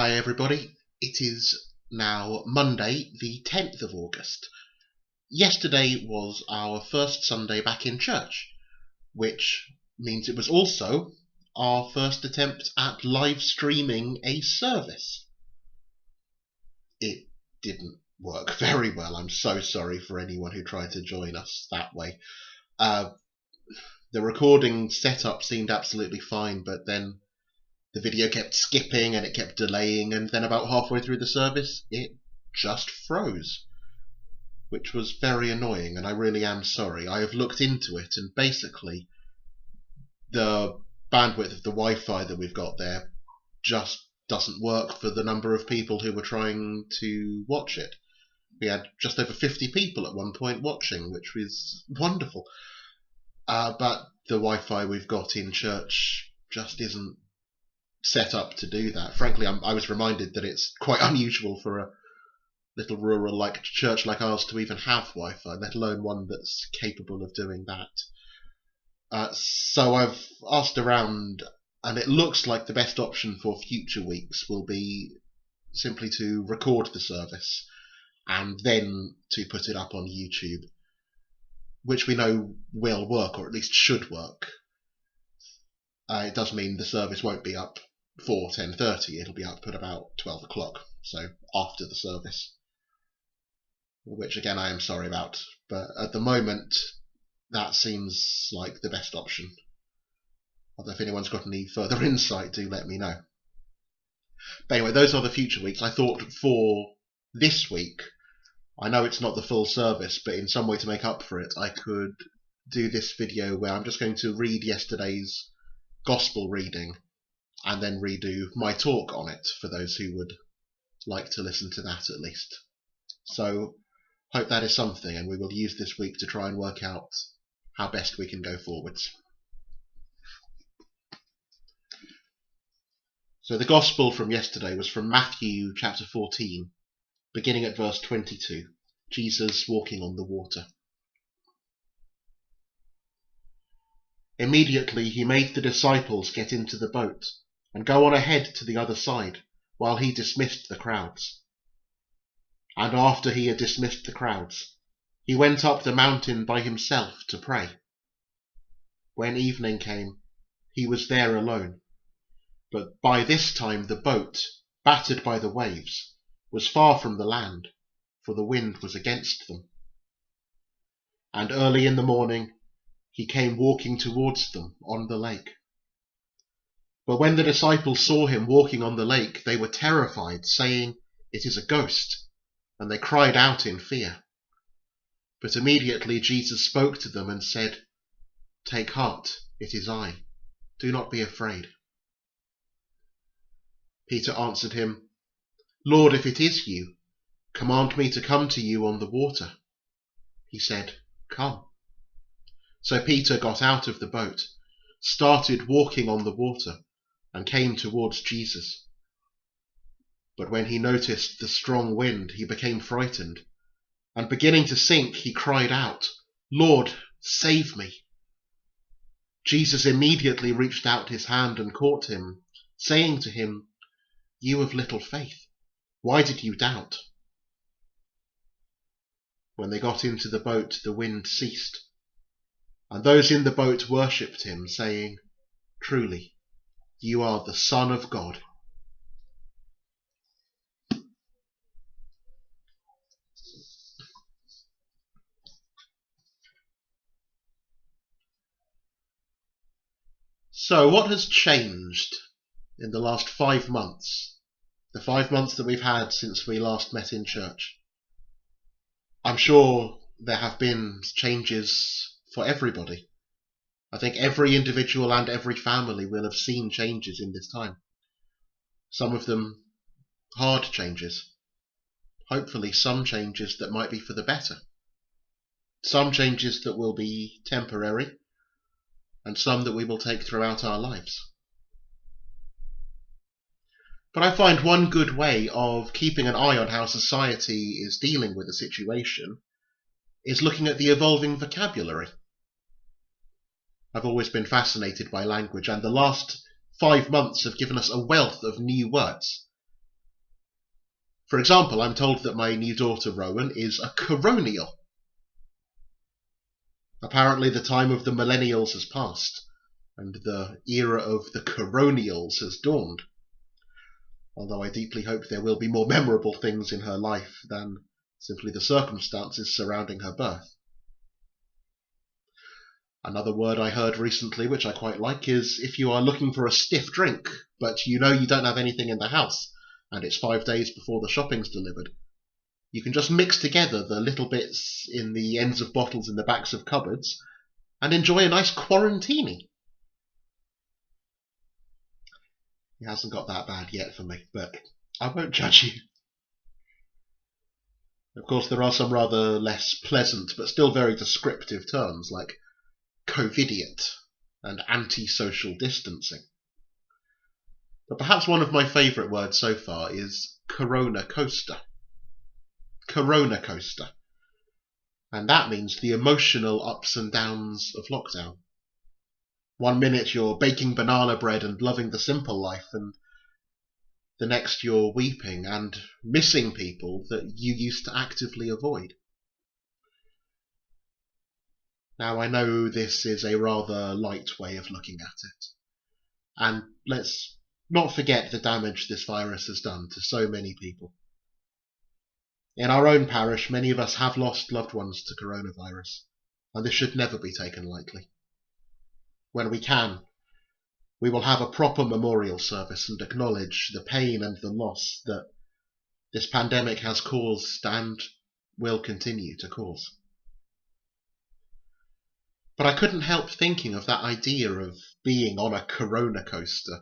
Hi everybody, it is now Monday the 10th of August. Yesterday was our first Sunday back in church, which means it was also our first attempt at live streaming a service. It didn't work very well. I'm so sorry for anyone who tried to join us that way. The recording setup seemed absolutely fine, but then the video kept skipping and it kept delaying, and then about halfway through the service it just froze, which was very annoying, and I really am sorry. I have looked into it, and basically the bandwidth of the Wi-Fi that we've got there just doesn't work for the number of people who were trying to watch it. We had just over 50 people at one point watching, which was wonderful. But the Wi-Fi we've got in church just isn't set up to do that. Frankly, I was reminded that it's quite unusual for a little rural like church like ours to even have Wi-Fi, let alone one that's capable of doing that. So I've asked around, and it looks like the best option for future weeks will be simply to record the service and then to put it up on YouTube, which we know will work, or at least should work. It does mean the service won't be up for 10:30, it'll be up at about 12 o'clock, so after the service, which again I am sorry about, but at the moment that seems like the best option. Although if anyone's got any further insight, do let me know. But anyway, those are the future weeks. I thought for this week, I know it's not the full service, but in some way to make up for it, I could do this video where I'm just going to read yesterday's gospel reading and then redo my talk on it for those who would like to listen to that at least. So hope that is something, and we will use this week to try and work out how best we can go forwards. So the gospel from yesterday was from Matthew chapter 14, beginning at verse 22, Jesus walking on the water. Immediately he made the disciples get into the boat and go on ahead to the other side, while he dismissed the crowds. And after he had dismissed the crowds, he went up the mountain by himself to pray. When evening came, he was there alone, but by this time the boat, battered by the waves, was far from the land, for the wind was against them. And early in the morning he came walking towards them on the lake. But when the disciples saw him walking on the lake, they were terrified, saying, "It is a ghost," and they cried out in fear. But immediately Jesus spoke to them and said, "Take heart, it is I. Do not be afraid." Peter answered him, "Lord, if it is you, command me to come to you on the water." He said, "Come." So Peter got out of the boat, started walking on the water, and came towards Jesus. But when he noticed the strong wind, he became frightened, and beginning to sink, he cried out, "Lord, save me." Jesus immediately reached out his hand and caught him, saying to him, "You of little faith, why did you doubt?" When they got into the boat, the wind ceased, and those in the boat worshipped him, saying, "Truly, you are the Son of God." So what has changed in the last 5 months? The 5 months that we've had since we last met in church? I'm sure there have been changes for everybody. I think every individual and every family will have seen changes in this time. Some of them hard changes. Hopefully some changes that might be for the better. Some changes that will be temporary, and some that we will take throughout our lives. But I find one good way of keeping an eye on how society is dealing with the situation is looking at the evolving vocabulary. I've always been fascinated by language, and the last 5 months have given us a wealth of new words. For example, I'm told that my new daughter Rowan is a coronial. Apparently the time of the millennials has passed, and the era of the coronials has dawned. Although I deeply hope there will be more memorable things in her life than simply the circumstances surrounding her birth. Another word I heard recently, which I quite like, is if you are looking for a stiff drink, but you know you don't have anything in the house, and it's 5 days before the shopping's delivered, you can just mix together the little bits in the ends of bottles in the backs of cupboards and enjoy a nice quarantini. It hasn't got that bad yet for me, but I won't judge you. Of course, there are some rather less pleasant but still very descriptive terms like COVIDiot and anti-social distancing. But perhaps one of my favourite words so far is Corona Coaster. Corona Coaster. And that means the emotional ups and downs of lockdown. 1 minute you're baking banana bread and loving the simple life, and the next you're weeping and missing people that you used to actively avoid. Now, I know this is a rather light way of looking at it, and let's not forget the damage this virus has done to so many people. In our own parish, many of us have lost loved ones to coronavirus, and this should never be taken lightly. When we can, we will have a proper memorial service and acknowledge the pain and the loss that this pandemic has caused and will continue to cause. But I couldn't help thinking of that idea of being on a corona coaster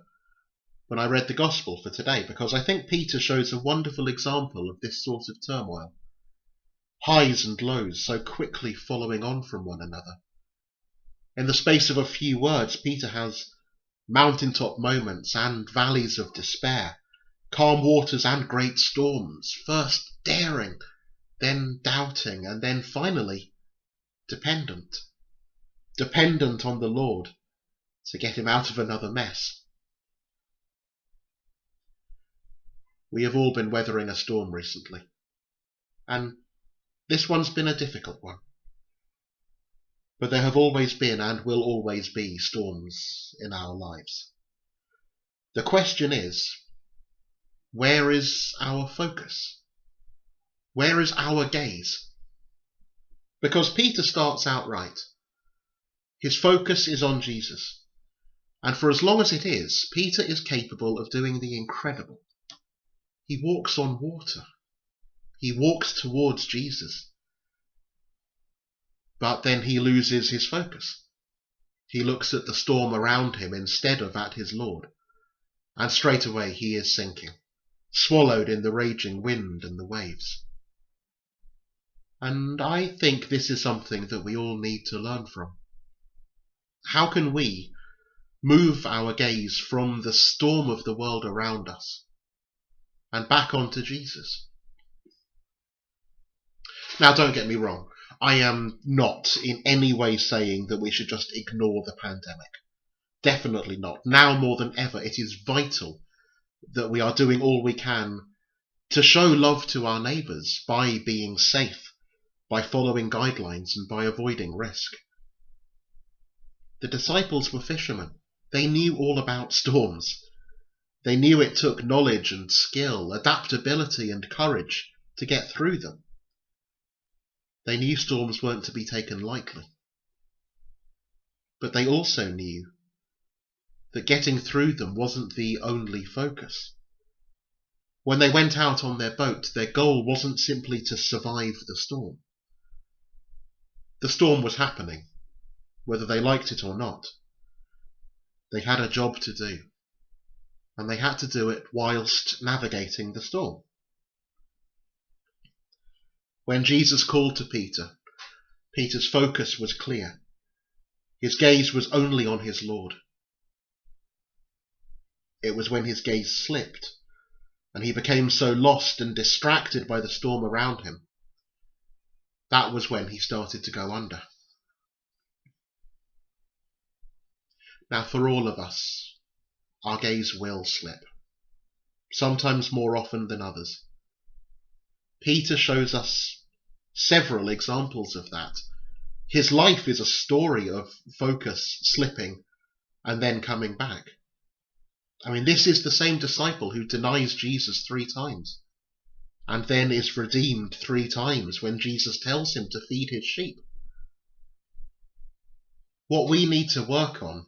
when I read the Gospel for today, because I think Peter shows a wonderful example of this sort of turmoil. Highs and lows so quickly following on from one another. In the space of a few words, Peter has mountaintop moments and valleys of despair, calm waters and great storms, first daring, then doubting, and then finally dependent. Dependent on the Lord to get him out of another mess. We have all been weathering a storm recently, and this one's been a difficult one. But there have always been and will always be storms in our lives. The question is, where is our focus? Where is our gaze? Because Peter starts out right. His focus is on Jesus. And for as long as it is, Peter is capable of doing the incredible. He walks on water. He walks towards Jesus. But then he loses his focus. He looks at the storm around him instead of at his Lord. And straight away he is sinking, swallowed in the raging wind and the waves. And I think this is something that we all need to learn from. How can we move our gaze from the storm of the world around us and back onto Jesus? Now, don't get me wrong. I am not in any way saying that we should just ignore the pandemic. Definitely not. Now more than ever, it is vital that we are doing all we can to show love to our neighbours by being safe, by following guidelines, and by avoiding risk. The disciples were fishermen. They knew all about storms. They knew it took knowledge and skill, adaptability and courage to get through them. They knew storms weren't to be taken lightly. But they also knew that getting through them wasn't the only focus. When they went out on their boat, their goal wasn't simply to survive the storm. The storm was happening, whether they liked it or not. They had a job to do, and they had to do it whilst navigating the storm. When Jesus called to Peter, Peter's focus was clear. His gaze was only on his Lord. It was when his gaze slipped, and he became so lost and distracted by the storm around him, that was when he started to go under. Now, for all of us, our gaze will slip, sometimes more often than others. Peter shows us several examples of that. His life is a story of focus slipping and then coming back. I mean, this is the same disciple who denies Jesus 3 times and then is redeemed 3 times when Jesus tells him to feed his sheep. What we need to work on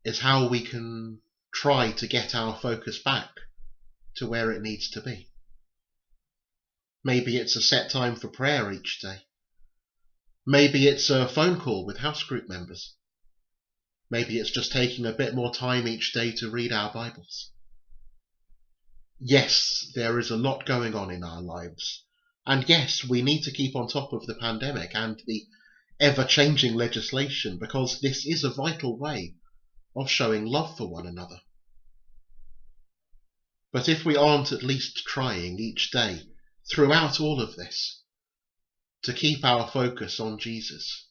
is how we can try to get our focus back to where it needs to be. Maybe it's a set time for prayer each day. Maybe it's a phone call with house group members. Maybe it's just taking a bit more time each day to read our Bibles. Yes, there is a lot going on in our lives. And yes, we need to keep on top of the pandemic and the ever-changing legislation, because this is a vital way of showing love for one another. But if we aren't at least trying each day, throughout all of this, to keep our focus on Jesus,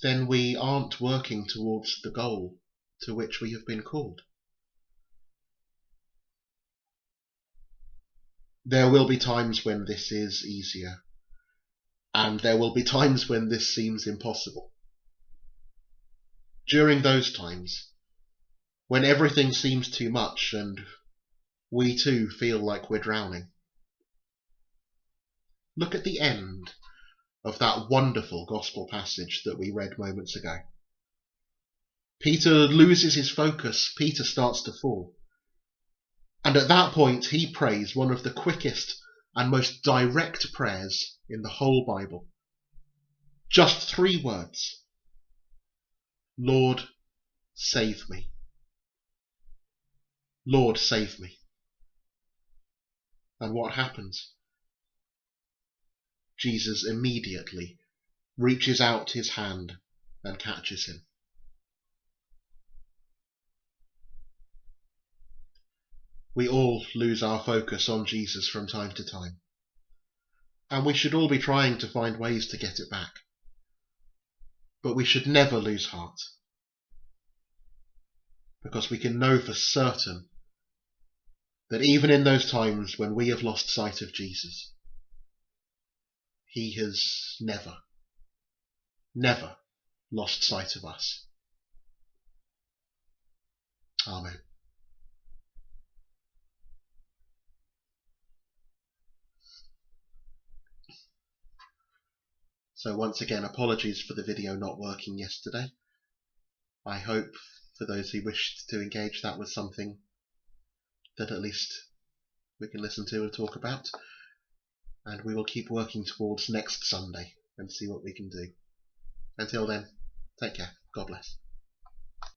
then we aren't working towards the goal to which we have been called. There will be times when this is easier, and there will be times when this seems impossible. During those times, when everything seems too much and we too feel like we're drowning, look at the end of that wonderful gospel passage that we read moments ago. Peter loses his focus. Peter starts to fall. And at that point, he prays one of the quickest and most direct prayers in the whole Bible. Just 3 words. Lord, save me. Lord, save me. And what happens? Jesus immediately reaches out his hand and catches him. We all lose our focus on Jesus from time to time, and we should all be trying to find ways to get it back. But we should never lose heart, because we can know for certain that even in those times when we have lost sight of Jesus, he has never, never lost sight of us. Amen. So once again, apologies for the video not working yesterday. I hope for those who wished to engage that was something that at least we can listen to and talk about. And we will keep working towards next Sunday and see what we can do. Until then, take care. God bless.